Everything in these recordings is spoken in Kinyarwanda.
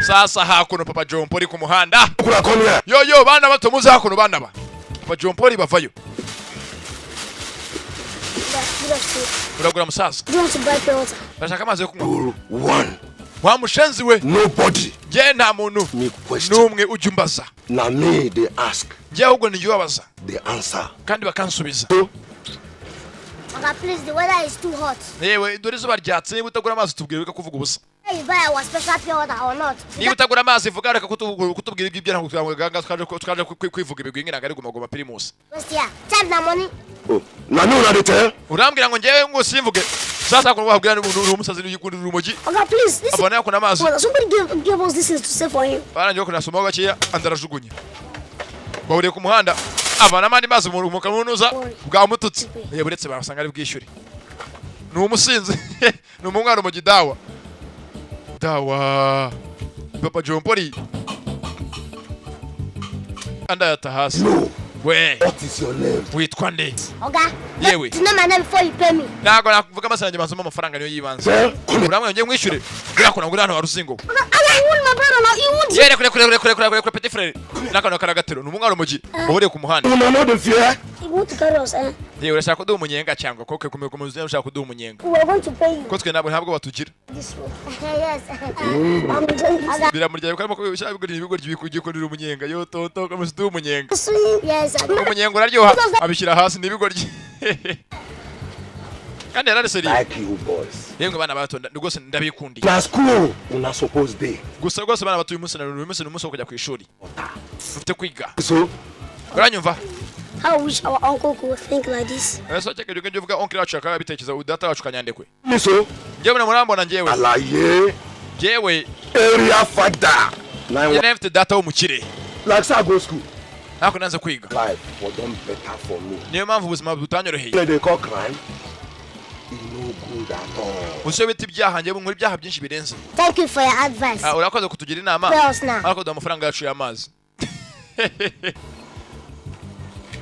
Sasa hakuno Papa John Paul ku muhanda. Yo bana bato muze hakuno bana ba. Papa John Paul bavayo. Uragura musaza. Bashaka amazi yo kunywa. One. Wa mushenzi we. Nobody. Je nta muntu numwe ujumbaza. Na me they ask. Je ahubwo ni yubabaza. They answer. Kandi bakansubiza. Oga, please, the weather is too hot. Yewe dore zuba ryatse niba utagura amazi tubwire ko kuvuga ubusa. Hey, buy our special pure water or not? Niba utagura amazi vuga reka kutubwira ibyo ntabwo ganga twaje kwivuga ibigwi ngina ngari guma primus. What's here? Time na money. Oh, na no na detail. Urambwira ngo ngewe ngo simvuge. Sasa ko wabwira uri umusazi n'igikundira urumogi. Oga, please. Abana yako na amazi. Well, somebody give us this to say for him. Bana njye ko nasoma gakiya andarajugunye. Bahuriye ku muhanda. Abana mandi mazi mu kamunuza bwa mututsi. Yeburetse basanga ari bwishyuri. Ni umusinzi. Ni umwana mu gidawa. Dawa. Papa John Paul. Anda yatahasi. No. We. What is your name? Witwa nde? Oga. Yewe. You know my name before you pay me. Nago nakuvuga amasanje masomo amafaranga niyo yibanze. Uramwe ngiye mwishyure. Bira kuna ngura hano waruzingo. Oga, I want my brother now. You want? Yere kure petit frère. Nakano karagatero. Numungaro mugi. Bahuriye ku muhanda. You know the fear? You want to carry us, eh? Yewe urashaka kuduha umunyenga cyangwa koke kumwe kumuzina urashaka kuduha umunyenga. We are going to pay you. Ko twe ntabwo batugira. This way. Yes. I'm doing this. Biramuryaye ko arimo kubishaka bigori ibigori bikugikorera umunyenga. Yo toto kamusiduha umunyenga. Yes. Umunyenga uraryoha. Abishyira hasi n'ibigori. Kandi yarari seri. Like you boys. Yemwe bana batonda rwose ndabikundi. Na school una supposed day. Gusa rwose bana batuye umunsi n'umunsi wo kujya ku ishuri. Ufite kwiga. So, uranyumva? I wish our uncle could think like this. Ese cyeke ryo uvuga oncle wacu akaba bitekeza udata wacu kanyandekwe. so Ngewe na murambona ngewe. alaye Ngewe area father. Yene mfite data wo mukire. Like say I go school. Nako nanze kwiga. Life for them better for me. Niyo mpamvu ubuzima butanyoroheye. They call crime. It's no good at all. Uso biti byaha ngewe nkuri byaha byinshi birenze. Thank you for your advice. Urakoze kutugira inama. Well, now. Urakoze amafaranga yacu y'amazi.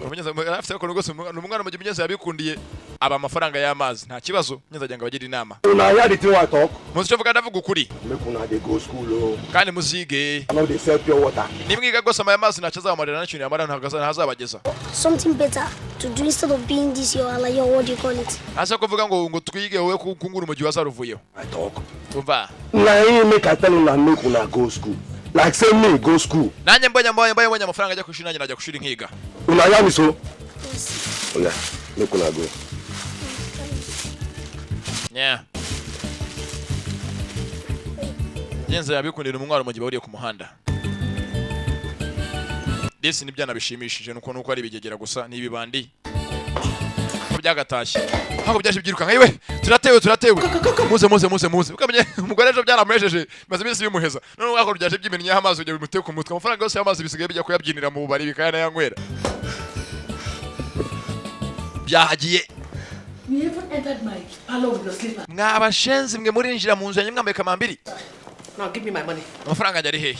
Umenyeza afite ko rwose umwana mu gihe yabikundiye aba amafaranga y'amazi nta kibazo nyeza ngo bagira inama. Una hear the thing I talk? Muzi vuga ndavuga ukuri. Make una dey go school Kandi muzige. I know they sell pure water. Nimwiga gose amazi ntacho zamarira n'ikintu yamara ntazabageza. Something better to do instead of being this your what do you call it? Asa kuvuga ngo twige wowe kungura umugi wazaruvuyeho. I talk. Umva. Na him make I tell una make una go school. Like say me go school. Nanye mbonye amafaranga ajya kwishuri nanye najya kushuri nkiga. Una hear me so? Yes. Yeah, make una go. Yeah. Yenze yabikundira umwaro mu gihe bariye ku muhanda. Desi ni byana bishimishije nuko ari bigegera gusa n'ibibandi. Ko byagatashye. Hako byaje byiruka yewe turatewe. Muze. Ukamenye umugore ejo byaramuhejeje maze iminsi bimuheza. None wako byaje byimenya amazi ujya bimuteka ku mutwe. Amafaranga yose y'amazi bisigaye bijya kuyabyinira mu bari bikaya nayanywera. Byahagiye. You even entered my parlor with your slipper. Mwabashenzi mwe murinjira mu nzu yanyu mwambaye kamambiri. Now give me my money. Amafaranga ajya ari hehe?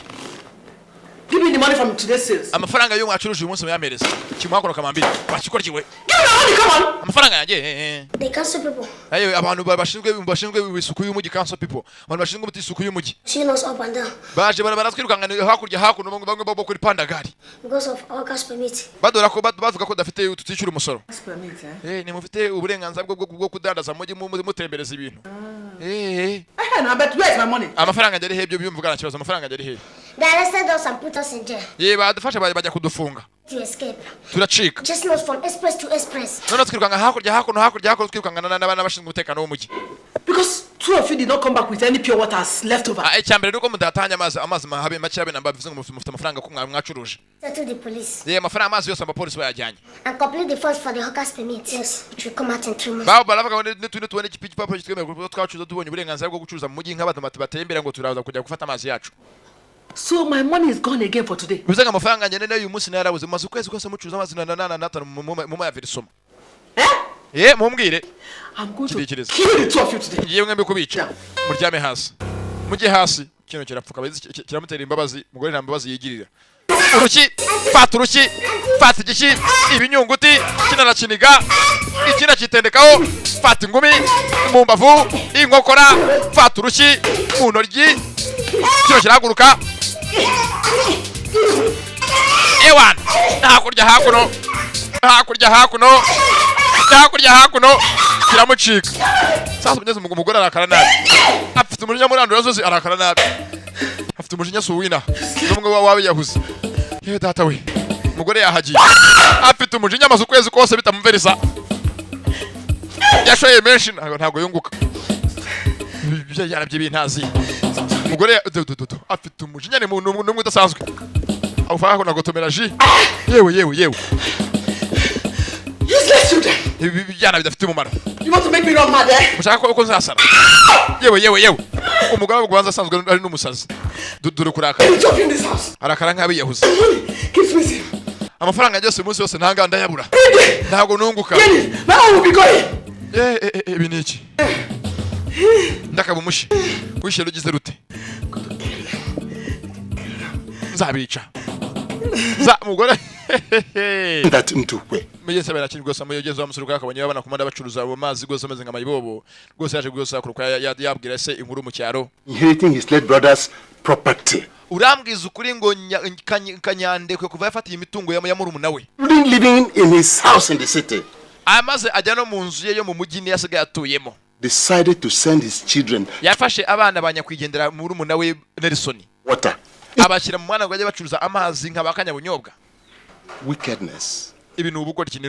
Give me the money from today's sales. Amafaranga yo mwacuruje uyu munsi muyamereza. Kimwakora kamambiri. Bakikora kiwe. Give me my money, come on. Amafaranga yanjye. They cancel people. Ayo abantu bashinzwe isuku y'umugi council people. Abantu bashinzwe umuti isuku y'umugi. She knows up and down. Baje baratwirukanga hakurya hakuno bamwe babo kuri pandagari. Because of our gas permit. Badora ko bavuga ko dafite tuticura umusoro. Gas permit, eh? Ni mufite uburenganzira bwo kudandaza mugi mutembereza ibintu. No, but where's my money? Amafaranga ajya ari he byo byumvugana kibazo amafaranga ajya ari he? They arrested us and put us in jail. Badufasha bajya kudufunga. To escape. Turacika. Just not from express to express. None twirukanga hakurya twirukanga n'abana bashinzwe umutekano w'umugi. Because two of you did not come back with any pure water left over. Icyambere nuko mudatanya amazi mahabe machabe namba bivuze ngo mufite amafaranga ko mwacuruje. Settle the police. Amafaranga amazi yose abapolisi bayajyanye. And complete the funds for the hawker's permit. Yes, it will come out in 3 months. Baba baravuga ngo tubone igipiki papo kitwemerera ko twacuza tubonye uburenganzira bwo gucuruza mu mugi nk'abantu batembera ngo turaza kujya gufata amazi yacu. So my money is gone again for today. Bivuze ngo amafaranga njye n'uyu munsi narabuze maze ukwezi kose mucuruza amazi na mu mayavirisoma. Mumbwire. I'm going to kill the two of you today. Ngiye mwembe kubica. Muryame hasi. Mujye hasi kino kirapfuka kiramutera imbabazi mugore nta mbabazi yigirira. urushyi fata urushyi fata igishyi ibinyunguti kina kiniga ikina kitendekaho fata ingumi mu mbavu inkokora fata urushyi mu ntoryi kino kirahaguruka ewan hakurya hakuno kiramucika sasa mugeze umugore arakara nabi afite umujinya murandura zose arakara nabi afite umujinya suwina n'umwe wawe yahuze yewe data we umugore yahagiye afite umujinya amaze ukwezi kose bitamumverisa yashoye menshi ntago yunguka ibyo yarabye bintazi umugore afite umujinya ni n'umwe udasanzwe awufaka nagotomera ji yewe ibi byana bidafite umumaro. You want to make me run mad, eh? Mushaka ko nzasara. Yewe. Umugabo gwanza asanzwe ari n'umusazi. Dudure kuraka. Arakara nkabi yahuze. Keep missing. Amafaranga yose umunsi wose ntanga ndayabura. Ntago nunguka. Now we be going. Ibi niki? Ndakabumushi. Kwishe rugize rute. Nzabica. Mugore. That into way. Mugeze barakiri gose amuyogezo amusuruka akabonye abana kumanda bacuruza abo mazi gose ameze nka mayibobo gose yaje gose akuruka yabwira se inkuru mu cyaro Inheriting his late brother's property. Urambwiza ukuri ngo kanyande kwe kuva yafatiye imitungo ya murumuna we. Living in his house in the city. Amaze ajya no mu nzu ye yo mu mujyi ni yasigaye atuyemo. Decided to send his children. Yafashe abana banyakwigendera murumuna we Nelson. Water. Abashyira mu mwana ngo ajye bacuruza amazi nk'abakanya bunyobwa. Wickedness. Ibi n'ubugoryi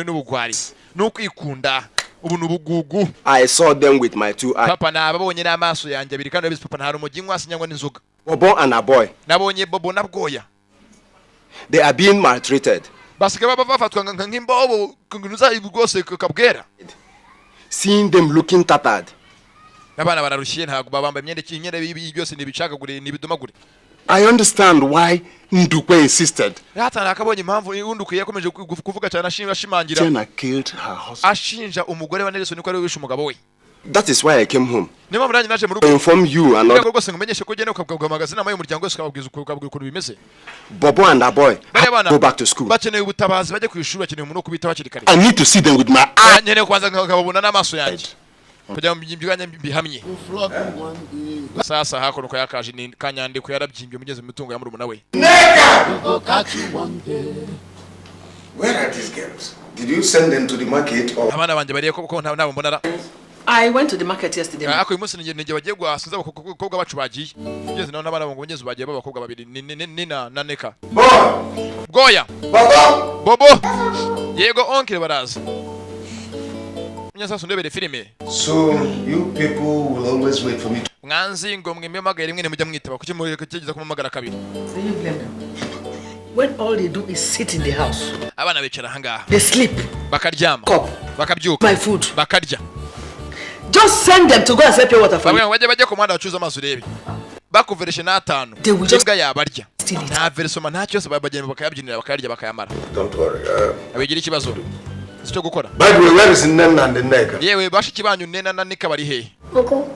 n'ubugwari n'ukwikunda ubu n'ubugugu. I saw them with my two eyes. Papa nababonye n'amaso yanjye abiri kandi abisi papa ntari umuginywa asinyangwa n'inzoga. Bobo and a boy. Nabonye Bobo na Bwoya. They are being maltreated. Basike baba bafatwa nk'imbobo kunuza ibugose kabwera. Seeing them looking tattered. Nabana bararushiye ntago babamba imyenda bibi byose nibicakagure nibidomagure. I understand why Ndukwe insisted. Hata nakabonye impamvu Ndukwe yakomeje kuvuga cyane ashimangira. Jenna killed her husband. Ashinja umugore wa Nelson ko ari wishe umugabo we. That is why I came home. Nima muranye naje mu rugo. Inform you and not. Rwose ngumenyeshe ko gene ukabwa magazine amaye umuryango wese kababwiza uko bimeze. Bobo and a boy go back to school. Bakeneye ubutabazi bajye kwishuri bakeneye umuntu kubita bakiri kare. I need to see them with my eyes. Nyene kwanza nkababona n'amaso yanjye. Kujya mu byiganya bihamye. Sasa hakono ko yakaje ni kanyande ko yarabyimbye mugeze imitungo ya murumuna we. Where are these girls? Did you send them to the market or? Abana banje bariye ko nabo mbonara. I went to the market yesterday. Ako umunsi nige bagiye gwasinza abakobwa bacu bagiye. Ngeze naho nabana ngo ngeze bagiye babakobwa babiri nina na neka. Goya. Bobo. Yego onkire baraza. So you people will always wait for me. Mwanzi ngo mwememagara rimwe nemujya mwitaba kuki mukigeza kumamagara kabiri. When all they do is sit in the house. Abana bicara hangaha. They sleep. Bakaryama. Bakabyuka. My food. Bakarya. Just send them to go and sell pure water for me. Bajye komanda bacuza amazi urebe. Bakuvereshe n'atanu. Imbwa yabarya. Nta versoma nta cyose babagenda bakayabyinira bakarya bakayamara. Don't worry. Abigira ikibazo. Cyo gukora. By the way, where is Nena and the Nega? Yewe bashiki banyu Nena na Nika bari he? Uncle.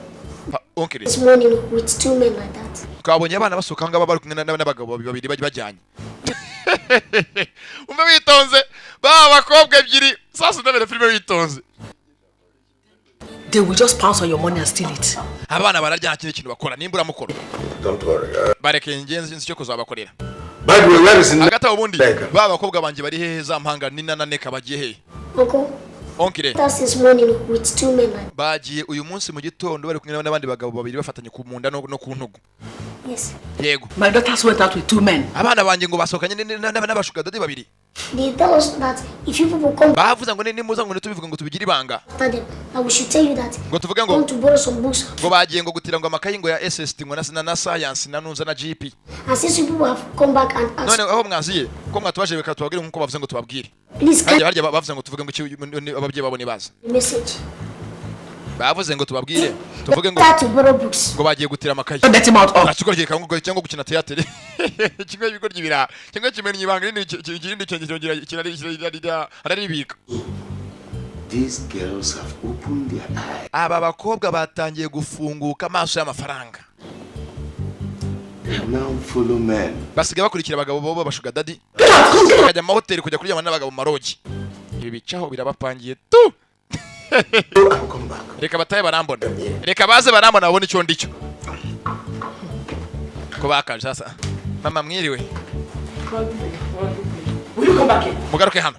This morning with two men like that. Twabonye abana basoka ngaba bari kumwe n'abagabo babiri bajyanye. Umwe witonze bakobwa ebyiri sasa ndabere filime witonze. They will just pounce on your money and steal it. Abana bararya kintu bakora nimbura mukoro. Don't worry. Bareke ingenzi cyo kuzabakorera. By the way, where is Nena? Agata ubundi bakobwa banje bari he za mpanga Nina na Neka bagiye he? Uncle. Onkire. That's this morning with two men like. Bagiye uyu munsi mu gitondo bari kumwe n'abandi bagabo babiri bafatanye ku munda no ku ntugu. Yes. Yego. My daughters went out with two men. Abana banje ngo basokanye n'abashuga dadi babiri. They tell us that if you people come bavuze ngo nimuza ngo tubivuga ngo tubigira ibanga. after them, and we should tell you that. Ngo tuvuge ngo come to borrow some books. Ngo bagiye ngo gutira ngo amakayi ngo ya SST ngo na science na nunza na GP. And since you people have come back and asked. None aho mwaziye ko mwatubaje beka tubabwire nkuko bavuze ngo tubabwire. Please harya bavuze ngo tuvuge ngo ababyeyi babone baza. Message. Bavuze ngo tubabwire tuvuge ngo to borrow books. ngo bagiye gutira amakayi. Let him out of. Atukora kango cyangwa gukina theater. Kimwe bigoryi bira. Cyangwa kimenya ibanga n'ikindi cyongera araribika. These girls have opened their eyes. Aba bakobwa batangiye gufunguka amaso y'amafaranga. now follow men. basigaye bakurikira abagabo bo babashuga daddy bakajya mu mahoteli kujya kuryama n'abagabo mu marogi ibi bicaho birabapangiye tu I'll come back. reka bataye barambona reka baze barambona babone icyo ndicyo ko bakaje sasa mama mwiriwe Will you come back in? mugaruke hano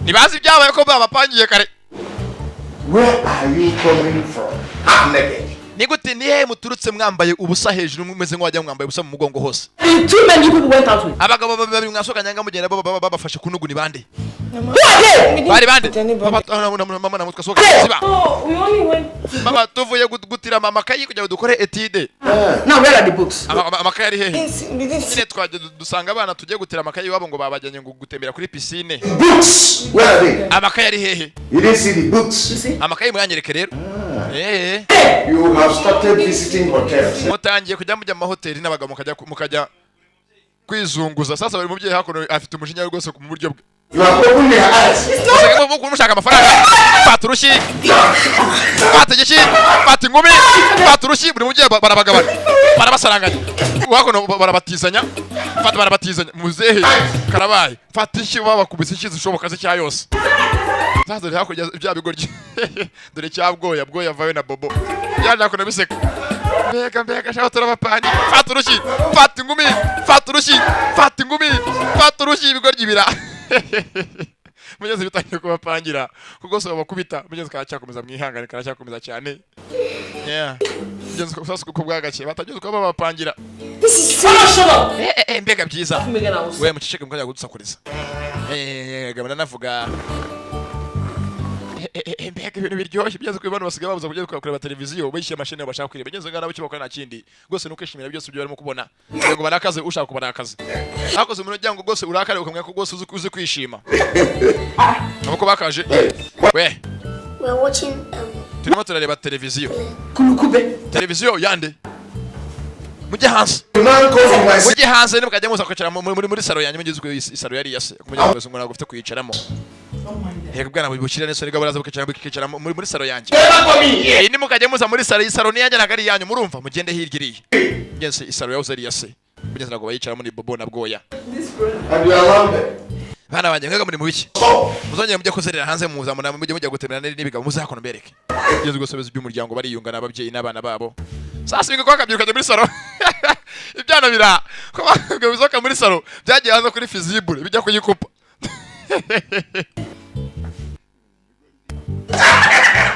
nibazi ibyabaye ko babapangiye kare Where are you coming from? Half naked. nigute nihe muturutse mwambaye ubusa hejuru mumeze nk'wajya mwambaye ubusa mu mugongo hose The two men you people went out with. abagabo babiri mwasokanya mugenda babafashe kunugu ni bande Who are they? bari bande mama na mutwe soka siba Oh, we only went. mama tuvuye gutira mama kayi kugira dukore etide Now where are the books? amakaye ari hehe We didn't see. nyine twaje dusanga abana tugiye gutira amakaye wabo ngo babajyanye ngo gutembera kuri piscine Books! Where are they? amakaye ari hehe You didn't see the books. You see? amakaye mwanyereke rero You have started visiting hotels. mutangiye kujya mujya mu mahoteli n'abagabo mukajya kwizunguza sasa bari mubyeyi hakuno afite umujinya rwose mu buryo bwe You have opened their eyes. mushaka amafaranga fata urushyi fata igiki fata ingumi fata urushyi buri mubyeyi barabagabana barabasaranganya hakuno barabatizanya fata barabatizanya muzehe karabaye fata ishyi babakubise ishyi zishoboka zicya yose sasa dore hakurya bya bigoryi dore cyabwoya bwoya vawe na bobo byaje hakuno biseka mbega shaho turabapanye fata urushyi fata ingumi fata urushyi fata ingumi fata urushyi ibigoryi bira mugeze bitangiye kubapangira kuko so bakubita mugeze karacyakomeza mwihangane karacyakomeza cyane mugeze sasa kuko bwagace batageze ko babapangira This is Shut up. mbega byiza Megan, I was. we muceceke mukajya gudusakuriza gabana navuga mbega ibintu biryoshye bigeze ku bantu basigaye babuza kujya kureba televiziyo bishyira amashini bashaka kureba bigeze ngana bacyo bakora nakindi rwose nuko ishimira byose byo barimo kubona ngo barakaze ushaka kubarakaza akoze umuntu ujya ngo rwose urakare ukamenya ko rwose uzi kwishima nuko bakaje we we're watching turimo turareba televiziyo Kulukube. televiziyo yande mujye hanze Man calls from my mujye hanze nimukajya muza kwicara muri salo yanyu mugeze ku isalo yari yase kumenya ngo umuntu agufite kwicaramo Yego bwana bukira nese riga baraza bukicara muri salo yanjye. Ni mukajya muza muri salo isalo ni yanjye nagari yanyu murumva mugende hirgiriye. Ngense isalo yawe zari yase. Mugeze nago bayicara muri bobo na bwoya. And you are around Bana banje ngaga muri mubiki. Muzongera mujye kuzerera hanze muza muna mujye gutemera n'ibigabo muzakona mbereke. Yeze gusobeza by'umuryango bariyunga n'ababyeyi n'abana babo. Sasa bingo kwa kabyuka muri salo. Ibyana bira. Ko bizoka muri salo byagiye hanze kuri fizibule bijya kuyikupa.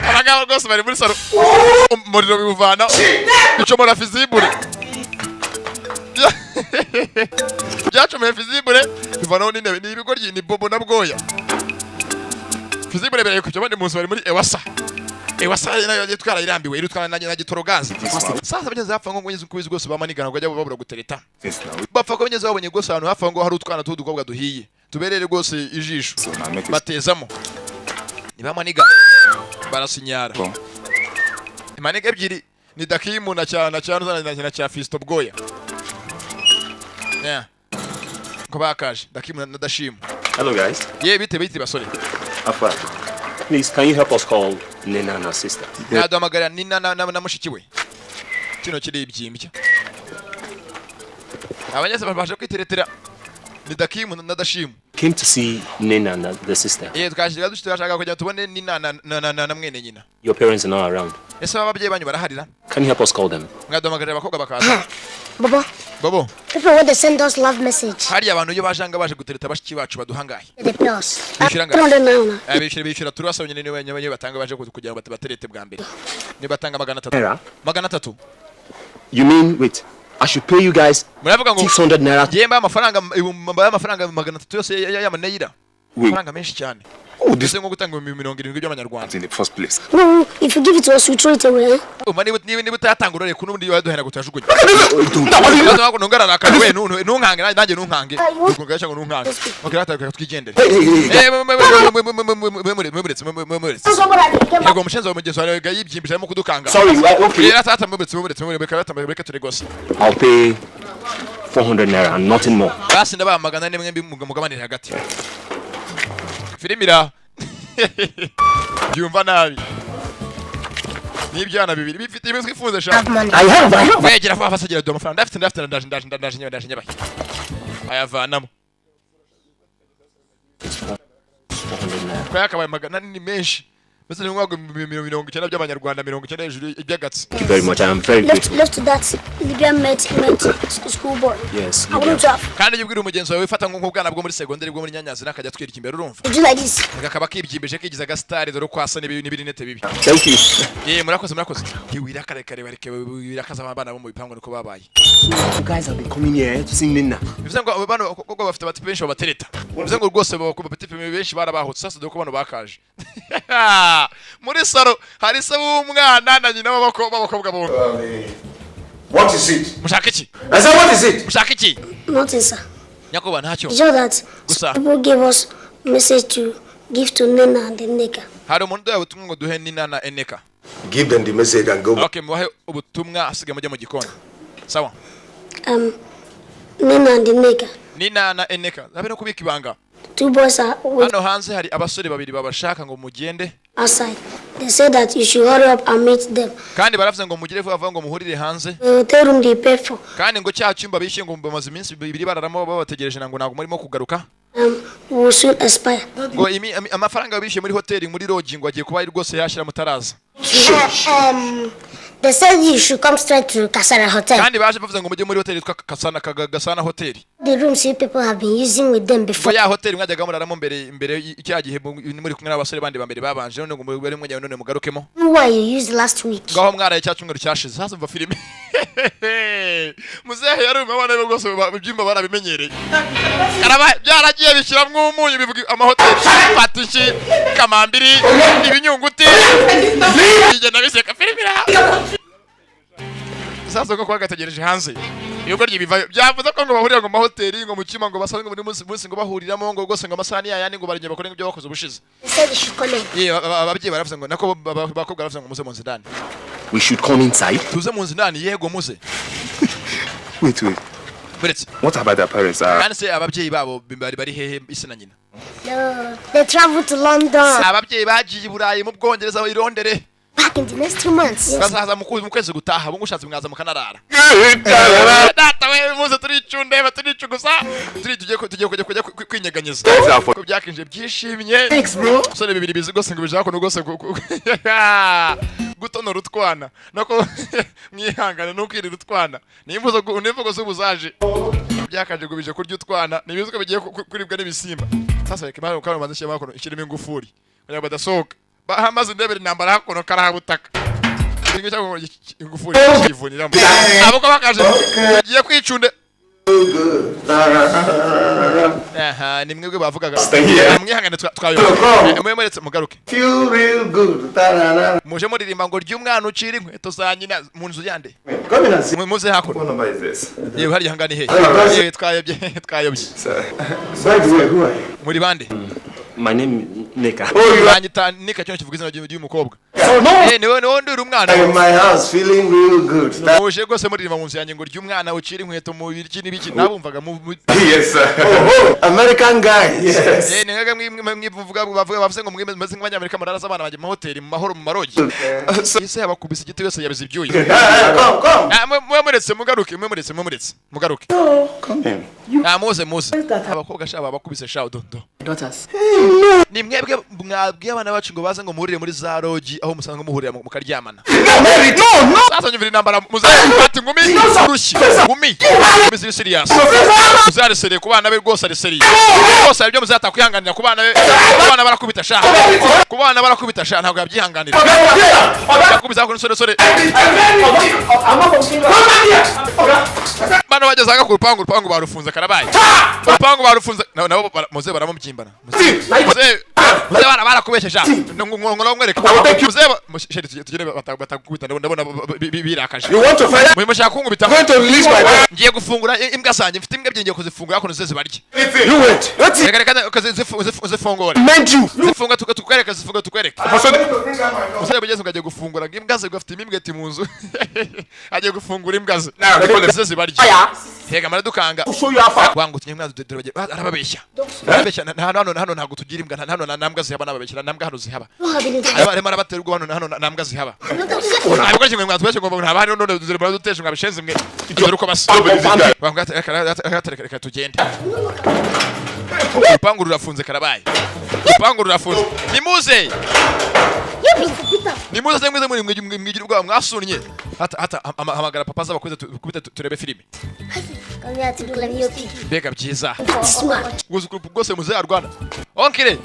Abagabo rwose bari muri salo umuriro bivana icomora fizibule byacomeye fizibule bivanaho n'intebe ni ibigoryi ni bobo na bwoya fizibule bere kucyo bandi munsi bari muri ewasa nayo yitwara irambiwe irutwana na gitorogazi sasa bageze hafa ngo ngeze kubizi rwose bamanigana ngo ajya babura gutereta bapfa ko bageze babonye rwose ahantu hafa ngo hari utwana tudukobwa duhiye tuberere rwose ijisho batezamo nibamaniga barasinyara imaniga ebyiri ni dakimu na cyana cya Fisto bwoya ko bakaje dakimu na dashimu. Hello guys. Bite basore. Afa. Please can you help us call Nina and her sister? Naduhamagara Nina na mushiki we. Kino kiri ibyimbye. Abanyese baje kwiteretera ni dakimu na dashimu. Came to see Nina and the sister. Twashaka dushaka kujya tubone Nina na mwene nyina. Your parents are not around. Ese ababyeyi banyu baraharira? Can you help us call them? Ngaduhamagara abakobwa bakaza. Baba, Bobo. people want to send us love message. Hari abantu yo bajanga baje gutereta bashiki bacu baduhangaye. They pay us. Bishiranga. 200 now. Bishira turasabye nyine wenye batanga baje kugira ngo baterete bwa mbere. Ni batanga Naira? 300. 300. You mean wait, I should pay you guys Muravuga ngo 600 naira? Yemba amafaranga 300 yose y'amanayira. Amafaranga menshi cyane. Oh, this Ese ngo gutanga 70 by'amanyarwanda. in the first place. No, if you give it to us, we throw it away. Eh? Umani niba utatanga urore kunundi yaduhera gutajugunya. Don't. Bazo ngo nungara nakare we nunkange nanjye nunkange. Nukunga cyangwa nunkange. Okirata twigendere. Yego mushenzo w'umugezo wawe yibyimbije arimo kudukanga. Sorry, okay. Rata mubetse ture gose. I'll pay 400 naira and nothing more. Basi ndabamagana nemwe mugabanira hagati. Filimira. Byumva nabi. n'ibyana bibiri bifite imitwe ifunze sha I have. wegera vuba fasagira do amafaranga ndafite ndaje nyabaye ayavanamo kwa yakabaye magana ni menshi bese ni ngwago 90 by'abanyarwanda 90 hejuru ibyagatsi. Thank you very much. I'm very grateful. Left to that Libyan met school boy. Yes. I wouldn't have. kandi yibwira umugenzi wawe wifata nk'ubwana bwo muri segonderi bwo muri Nyanyazi nakajya twirika imbere urumva Did you like this? akaba kibyimbije kigize agasitari dore kwasa n'ibirinete bibi. Thank you. Murakoze kiwira kare bareke birakaza abana bo mu bipango niko babaye. You guys have been coming here to sing Nina. bivuze ngo abana koko bafite bati benshi babatereta bivuze ngo rwose bako bafite benshi barabahutse sasa dore ko bano bakaje muri saro hari se w'umwana na nyina b'abakobwa bombi. What is it? Mushaka iki? I said, what is it? Mushaka iki? Nothing, sir. Nyakoba ntacyo. It's just that Gusa. people gave us message to give to Nena and the Neka. Hari umuntu yabutumwe ngo duhe Nina na Eneka. Give them the message and go. Okay, mubahe ubutumwa asige mujye mu gikoni. Sawa. Nena and the Neka. Nina na Eneka. Zabe no kubika ibanga. Two boys are Hano hanze hari abasore babiri babashaka ngo mugende. outside. They said that you should hurry up and meet them. Kandi baravuze ngo mugire vuba ngo muhurire hanze. The hotel room they paid for. Kandi ngo cya cyumba bishe ngo bamaze iminsi bibiri bararamo babategereje ngo ntago murimo kugaruka. Will soon expire. Ngo amafaranga bishe muri hoteli muri lodging ngo agiye kuba ari rwose yashira mutaraza. They said you should come straight to Kasara Hotel. Kandi baje bavuze ngo mujye muri hoteli twa Gasana hoteli. The rooms you people have been using with them before. Ya hoteli mwajyaga muraramo mbere icya gihe muri kumwe n'abasore bandi bambere babanje none ngo mubere mwajya none mugarukemo. Why you used last week? Ngaho mwaraye cya cyumweru cyashize hasa mva filime. Muzehe yari umwana we rwose byimba barabimenyereye. Karaba byaragiye bishiramwe umunyu bivuga amahoteli patishi kamambiri ibinyunguti. Igenda biseka filime. Sasa ko kwagategereje hanze. Yuko ryibiva byavuze ko ngo bahurira ngo mahoteli ngo mukima ngo basanzwe muri munsi ngo bahuriramo ngo gose ngo amasani yayandi ngo barije bakore ibyo bakoze ubushize. They said you should come in. Ababyeyi baravuze ngo nako bakobwa baravuze ngo muze mu nzindani. We should come inside. Tuze mu nzindani yego muze. Wait. Buretse. What about their parents? Kandi se ababyeyi babo bari hehe isi na nyina. No, they traveled to London. Ababyeyi bagiye i Burayi mu Bwongereza bayirondere. Back in the next 2 months. Yes. Bazaza mu kwezi gutaha bo ngushatse mwaza mukanarara. Data we muze turicunde turicugusa. Tugiye kujya kwinyeganyeza. Ko byakinje byishimye. Thanks, bro. Sone bibiri bizi gose ngo bijako no gose gutonora utwana nako mwihangana no kwirira utwana nimvugo z'ubuzaje byakaje gubije kurya utwana nibizuko bigiye kuribwa n'ibisimba sasa reka bari ukaba banze cyema kono ikirimo ingufuri banya badasohoka bahamaze ndebere nambara hakono karahabutaka ingo cyangwa ingufuri kivuniramo abo ko bakaje bagiye kwicunde aha ni mwebwe bavugaga mwihangane twayo mwemeretse mugaruke Feel real good. muje muririmba ngo ry'umwana ucira inkweto za nyina mu nzu yande Come in and see. muze hakono What number is this? yewe hari hangane he yewe twayobye By the way, who are you? muri bande My name is Nika. banyita nika cyo kivuga izina ry'umukobwa niwe nduri umwana I'm in my house, feeling real good. muje gose muririmba mu nzu yanjye ngo ry'umwana ucira inkweto mu biriki n'ibiki nabumvaga mu Yes, sir. American guy. Yes. nega mwivuga bavuze ngo mwemeze nk'abanyamerika muraraza abana bajye mu mahoteli mu mahoro mu marogi ise abakubise igiti wese yabize ibyuyi Come. muretse mugaruke mugaruke Come in. muze abakobwa shaba bakubise shawo dondo Daughters. ni mwebwe mwabwiye abana bacu ngo baze ngo muhurire muri za rogi aho musanzwe muhurira mu karyamana No. sasa nyumvira intambara muzafata ngumi urushyi ngumi ziri serious muzaresereye ku bana be rwose ari serious rwose ibyo muzata kwihanganira ku bana be abana barakubita sha ku bana barakubita sha ntabwo yabyihanganira yakubiza ko sore bana bageza ku rupangu barufunze karabaye urupangu barufunze nabo muze baramubyimbana muze barakubesheje ngo mwereke muze tugire batakubita ndabona birakaje You want to fight? muri mushaka kunkubita I'm going to release my wife. ngiye gufungura imbwa zanjye mfite imbwa byingiye kuzifungura ako nizo zibarye You wait. What's it? reka zifungura Meant you. zifunga tukwereka musore bugeze ngagiye gufungura imbwa ze gafite imimbwa ati mu nzu agiye gufungura imbwa ze nizo zibarye hega maradukanga show you how far. wangu tinyemwa arababeshya arabeshya hano ntago tugira imbwa hano nambwa zihaba nababeshya nambwa hano zihaba arimo arabaterwa hano nambwa zihaba ntabwo kimwe mwatweshe ngo ntaba hano none duzire baraduteshe mwabishenze mwe dore uko basa wangu reka tugende ipangu rurafunze karabaye ipangu rurafunze nimuze nimuze cyangwa muri mwigira ubwa mwasunnye hata hamagara papa z'abakoze kubita turebe filime bega byiza bwose muze arwana onkire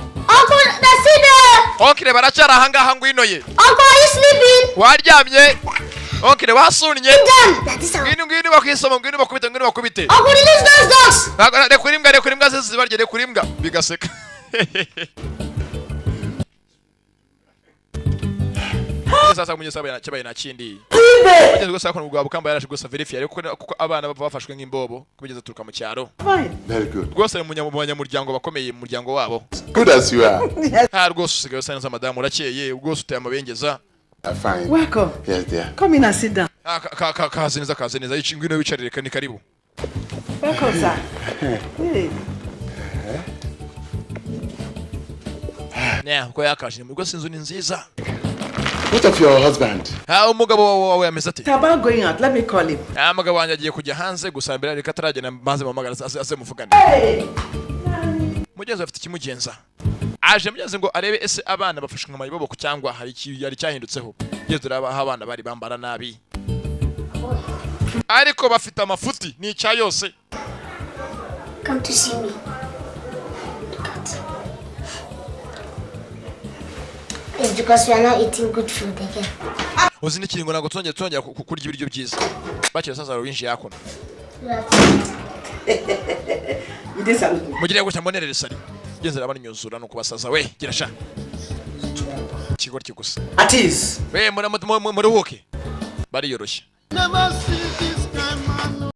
onkire baracyara ahangaha ngwinoye waryamye onkire wasunnye ngwino bakwisoma ngwino bakubite reka imbwa zibarye reka imbwa bigaseka sasa munye saba cyabaye nakindi bageze gusa ko ubwo bukamba yarashe gusa verify kuko abana bava bafashwe nk'imbobo kubigeza turuka mu cyaro Very good. rwose munyamuryango bakomeye mu muryango wabo Good as you are. rwose usigaye usa neza madamu urakeye rwose uteye amabengeza Fine. Welcome. Yes, dear. Come in and sit down. kaze neza ngwino wicarire ni karibu Welcome, sir. Hey. ko yakashije mu rwose inzu ni nziza What of your husband? umugabo wawe yameze ati About going out, let me call him. umugabo wanjye agiye kujya hanze gusa mbere reka ataragenda maze mamagara ase muvugane mugenzi afite ikimugenza aje mugeze ngo arebe ese abana bafashwe nka mayibobo cyangwa hari yari cyahindutseho yeze raba abana bari bambara nabi ariko bafite amafuti ni icya yose. Come to see me. It's because we are not eating good food again. Uzi n'ikiringo nago tongera kurya ibiryo byiza. Bakira sasa winji yako. Mugire gutya mbonerere sari. Genze rabana nyuzura no kubasaza we gira sha. Kigoryi gusa. At ease. We muruhuke. Bari yoroshye.